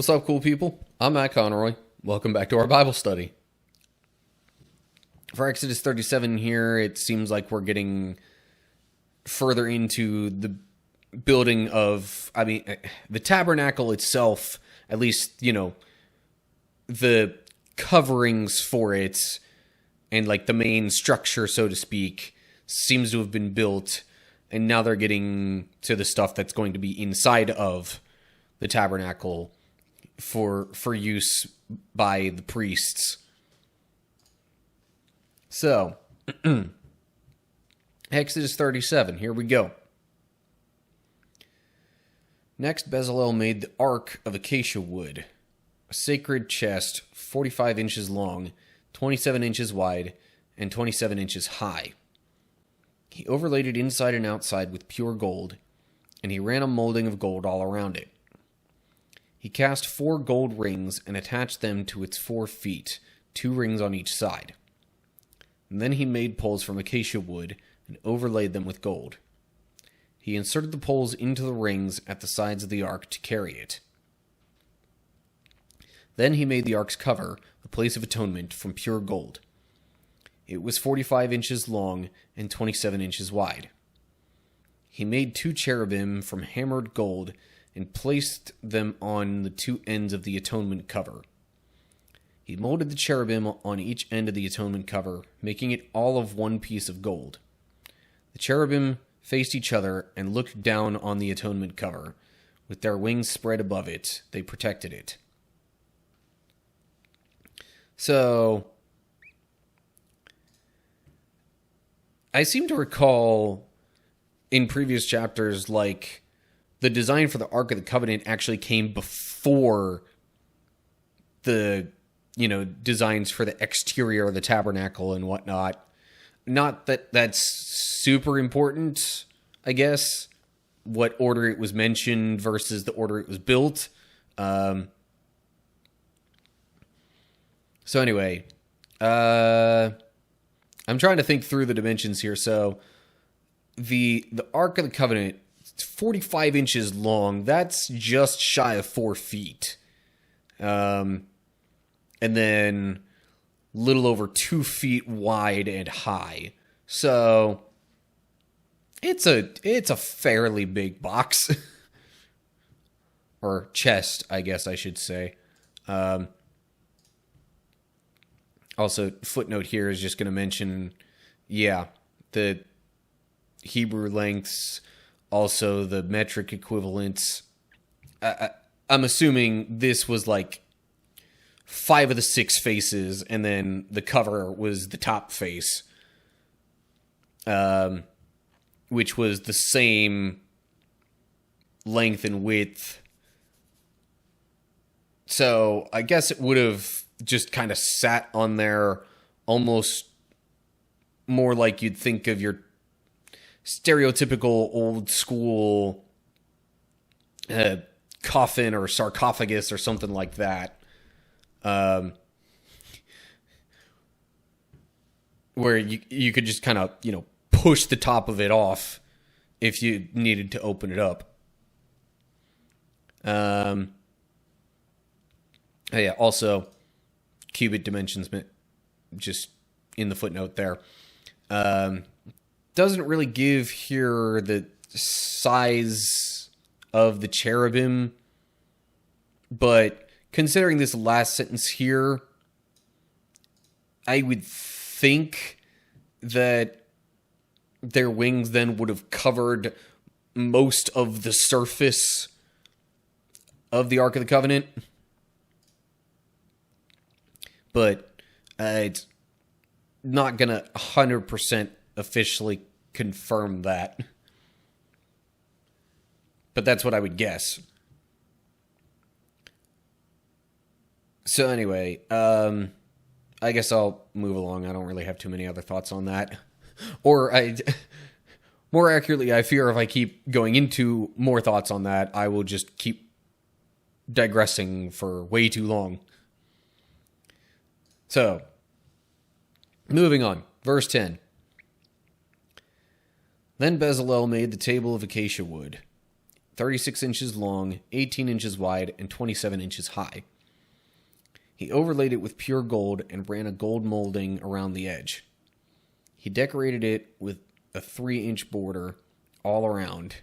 What's up, cool people? I'm Matt Conroy. Welcome back to our Bible study. For Exodus 37 here, it seems like we're getting further into the building of, the tabernacle itself, at least, the coverings for it, and like the main structure, so to speak, seems to have been built, and now they're getting to the stuff that's going to be inside of the tabernacle for use by the priests. So, Exodus 37, here we go. Next, Bezalel made the ark of acacia wood, a sacred chest 45 inches long, 27 inches wide, and 27 inches high. He overlaid it inside and outside with pure gold, and he ran a molding of gold all around it. He cast 4 gold rings and attached them to its 4 feet, 2 rings on each side. And then he made poles from acacia wood and overlaid them with gold. He inserted the poles into the rings at the sides of the ark to carry it. Then he made the ark's cover, the place of atonement, from pure gold. It was 45 inches long and 27 inches wide. He made 2 cherubim from hammered gold and placed them on the 2 ends of the atonement cover. He molded the cherubim on each end of the atonement cover, making it all of one piece of gold. The cherubim faced each other and looked down on the atonement cover. With their wings spread above it, they protected it. So, I seem to recall in previous chapters, like, the design for the Ark of the Covenant actually came before the, designs for the exterior of the tabernacle and whatnot. Not that that's super important, I guess, what order it was mentioned versus the order it was built. So anyway, I'm trying to think through the dimensions here. So the Ark of the Covenant, it's 45 inches long. That's just shy of 4 feet. And then little over 2 feet wide and high. So it's a fairly big box. Or chest, I guess I should say. Also, footnote here is just going to mention, the Hebrew lengths, also the metric equivalents. I'm assuming this was like 5 of the 6 faces, and then the cover was the top face, which was the same length and width. So I guess it would have just kind of sat on there almost more like you'd think of your stereotypical old school coffin or sarcophagus or something like that. Where you could just kind of, push the top of it off if you needed to open it up. Also, cubit dimensions, just in the footnote there. Doesn't really give here the size of the cherubim, but considering this last sentence here, I would think that their wings then would have covered most of the surface of the Ark of the Covenant. But it's not going to 100% officially confirm that. But that's what I would guess. So anyway, I guess I'll move along. I don't really have too many other thoughts on that. Or more accurately, I fear if I keep going into more thoughts on that, I will just keep digressing for way too long. So, moving on. Verse 10. Then Bezalel made the table of acacia wood, 36 inches long, 18 inches wide, and 27 inches high. He overlaid it with pure gold and ran a gold molding around the edge. He decorated it with a 3-inch border all around,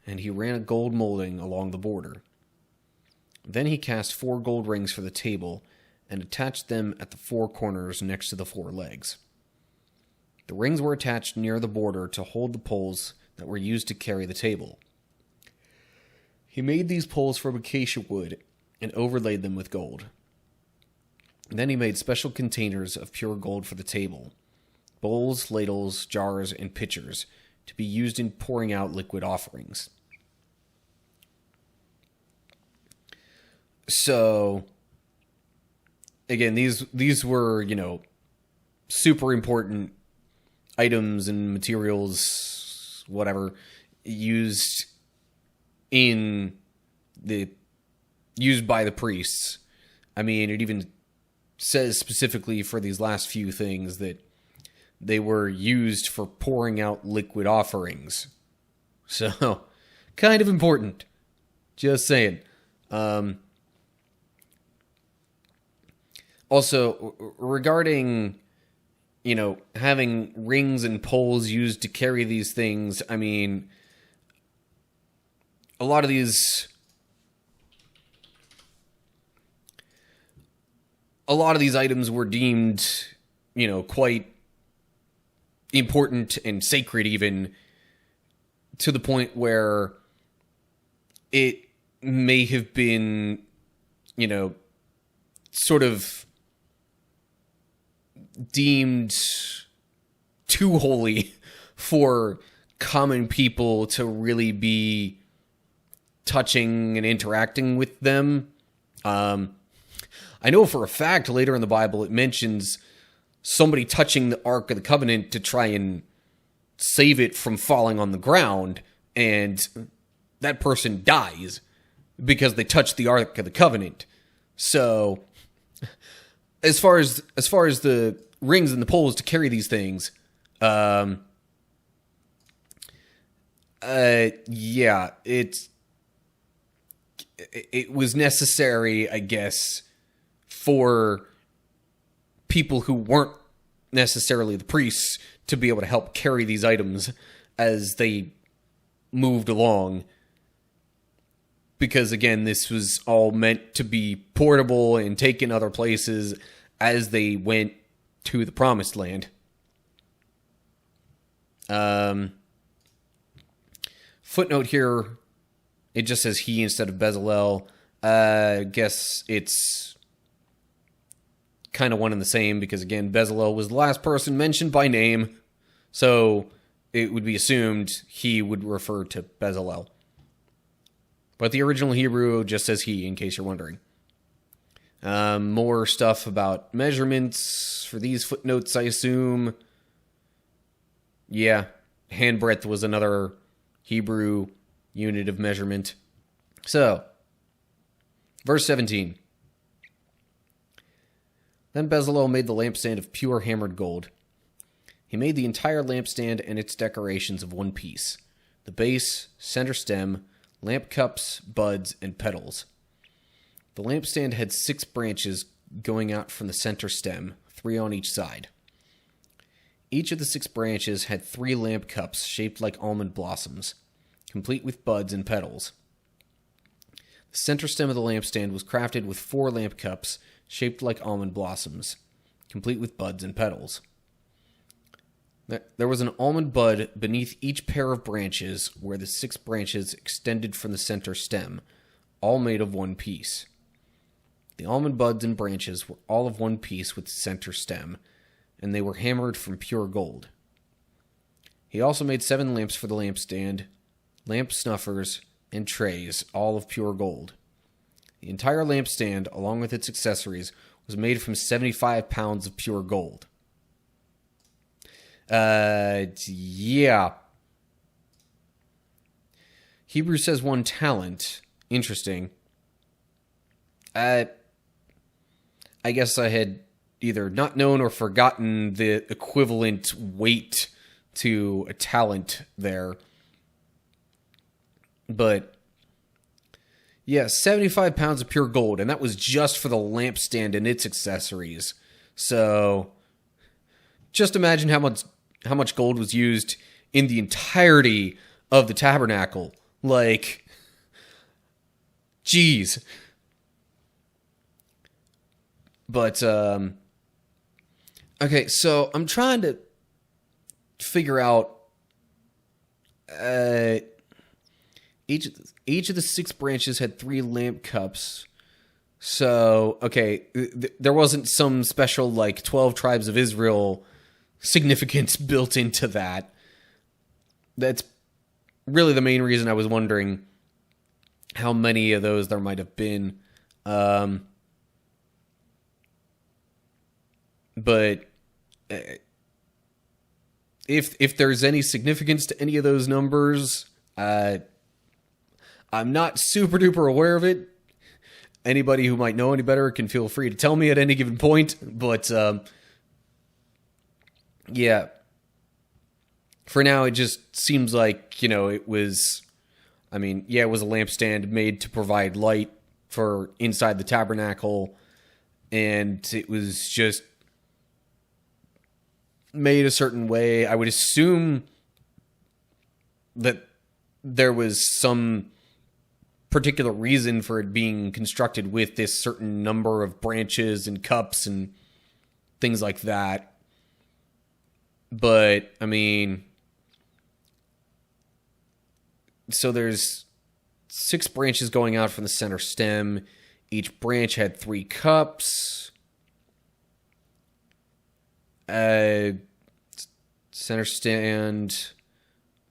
and he ran a gold molding along the border. Then he cast 4 gold rings for the table and attached them at the 4 corners next to the 4 legs. The rings were attached near the border to hold the poles that were used to carry the table. He made these poles from acacia wood and overlaid them with gold. Then he made special containers of pure gold for the table, bowls, ladles, jars, and pitchers, to be used in pouring out liquid offerings. So, again, these were, super important items and materials, whatever, used by the priests. I mean, it even says specifically for these last few things that they were used for pouring out liquid offerings. So, kind of important. Just saying. Also, regarding, having rings and poles used to carry these things, I mean, a lot of these items were deemed, quite important and sacred, even to the point where it may have been, sort of deemed too holy for common people to really be touching and interacting with them. I know for a fact later in the Bible it mentions somebody touching the Ark of the Covenant to try and save it from falling on the ground, and that person dies because they touched the Ark of the Covenant. So, as far as the rings and the poles to carry these things, yeah, it was necessary, I guess, for people who weren't necessarily the priests to be able to help carry these items as they moved along. Because, again, this was all meant to be portable and taken other places as they went to the Promised Land. Footnote here, it just says he instead of Bezalel. I guess it's kind of one and the same because, again, Bezalel was the last person mentioned by name. So it would be assumed he would refer to Bezalel. But the original Hebrew just says he, in case you're wondering. More stuff about measurements for these footnotes, I assume. Yeah, handbreadth was another Hebrew unit of measurement. So, verse 17. Then Bezalel made the lampstand of pure hammered gold. He made the entire lampstand and its decorations of one piece: the base, center stem, lamp cups, buds, and petals. The lampstand had 6 branches going out from the center stem, 3 on each side. Each of the 6 branches had 3 lamp cups shaped like almond blossoms, complete with buds and petals. The center stem of the lampstand was crafted with 4 lamp cups shaped like almond blossoms, complete with buds and petals. There was an almond bud beneath each pair of branches where the 6 branches extended from the center stem, all made of one piece. The almond buds and branches were all of one piece with the center stem, and they were hammered from pure gold. He also made 7 lamps for the lampstand, lamp snuffers, and trays, all of pure gold. The entire lampstand, along with its accessories, was made from 75 pounds of pure gold. Yeah. Hebrew says 1 talent. Interesting. I guess I had either not known or forgotten the equivalent weight to a talent there. But Yeah, 75 pounds of pure gold, and that was just for the lampstand and its accessories. So, just imagine how much gold was used in the entirety of the tabernacle. Like, geez. But, okay, so I'm trying to figure out, each of the 6 branches had 3 lamp cups. So, okay, there wasn't some special, 12 tribes of Israel significance built into that. That's really the main reason I was wondering how many of those there might have been. But if there's any significance to any of those numbers, I'm not super duper aware of it. Anybody who might know any better can feel free to tell me at any given point. But yeah, for now it just seems like, it was, it was a lampstand made to provide light for inside the tabernacle, and it was just made a certain way. I would assume that there was some particular reason for it being constructed with this certain number of branches and cups and things like that. But, so there's 6 branches going out from the center stem. Each branch had 3 cups. Center stand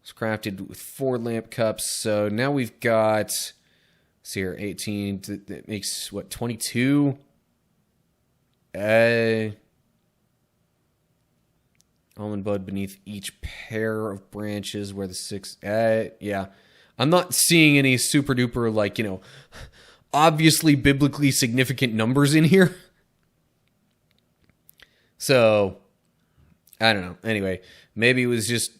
was crafted with 4 lamp cups. So now we've got, let's see here, 18. That makes, 22? Almond bud beneath each pair of branches where the 6... yeah. I'm not seeing any super duper, obviously biblically significant numbers in here. So, I don't know. Anyway, maybe it was just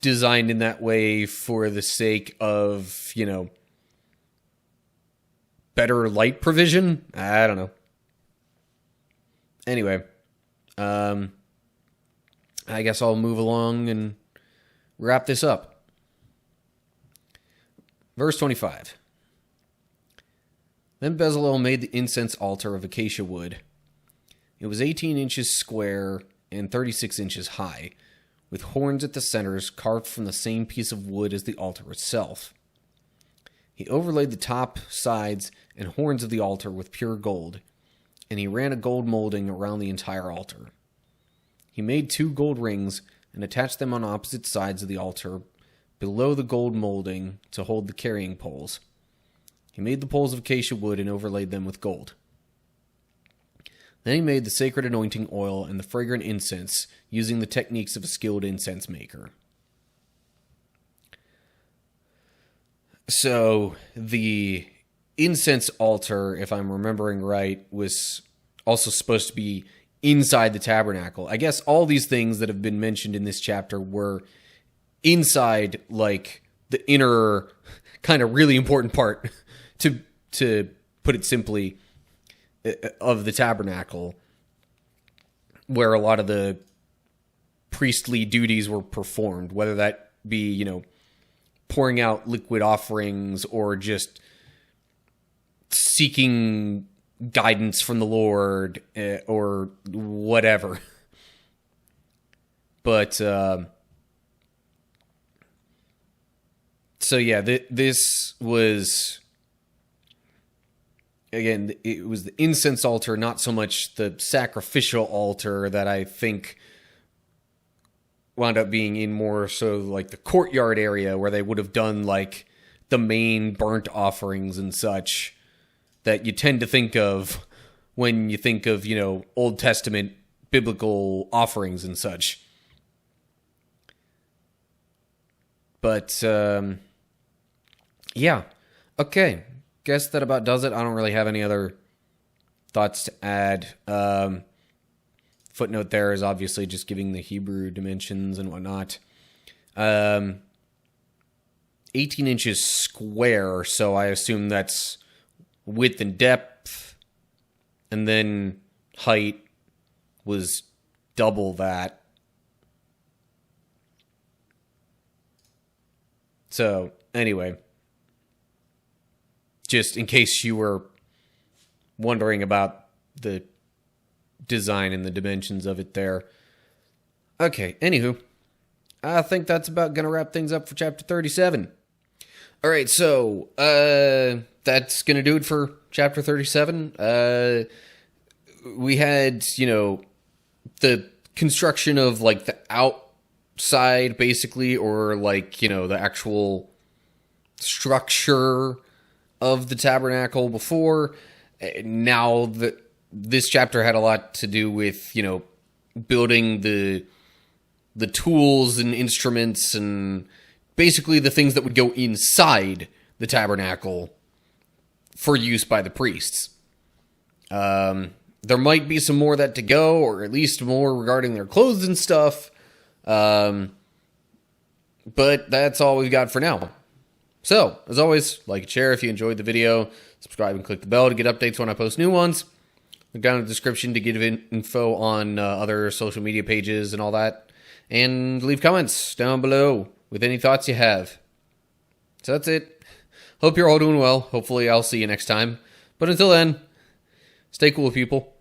designed in that way for the sake of, better light provision. I don't know. Anyway, I guess I'll move along and wrap this up. Verse 25. Then Bezalel made the incense altar of acacia wood. It was 18 inches square and 36 inches high, with horns at the centers carved from the same piece of wood as the altar itself. He overlaid the top, sides, and horns of the altar with pure gold, and he ran a gold molding around the entire altar. He made 2 gold rings and attached them on opposite sides of the altar below the gold molding to hold the carrying poles. He made the poles of acacia wood and overlaid them with gold. Then he made the sacred anointing oil and the fragrant incense using the techniques of a skilled incense maker. So the incense altar, if I'm remembering right, was also supposed to be inside the tabernacle. I guess all these things that have been mentioned in this chapter were inside, the inner kind of really important part, to put it simply, of the tabernacle, where a lot of the priestly duties were performed, whether that be, pouring out liquid offerings or just seeking guidance from the Lord, or whatever. But, so yeah, this was, again, it was the incense altar, not so much the sacrificial altar that I think wound up being in more so the courtyard area where they would have done the main burnt offerings and such that you tend to think of when you think of, Old Testament biblical offerings and such. But, yeah. Okay. Guess that about does it. I don't really have any other thoughts to add. Footnote there is obviously just giving the Hebrew dimensions and whatnot. 18 inches square, so I assume that's width and depth. And then height was double that. So, anyway, just in case you were wondering about the design and the dimensions of it there. Okay, anywho, I think that's about going to wrap things up for chapter 37. All right, so that's going to do it for chapter 37. We had, the construction of, like, the outside, basically, or, like, the actual structure of the tabernacle before. Now, this chapter had a lot to do with, building the tools and instruments and basically the things that would go inside the tabernacle for use by the priests. There might be some more of that to go, or at least more regarding their clothes and stuff. But that's all we've got for now. So, as always, like and share if you enjoyed the video. Subscribe and click the bell to get updates when I post new ones. Look down in the description to get info on other social media pages and all that. And leave comments down below with any thoughts you have. So that's it. Hope you're all doing well. Hopefully I'll see you next time. But until then, stay cool, people.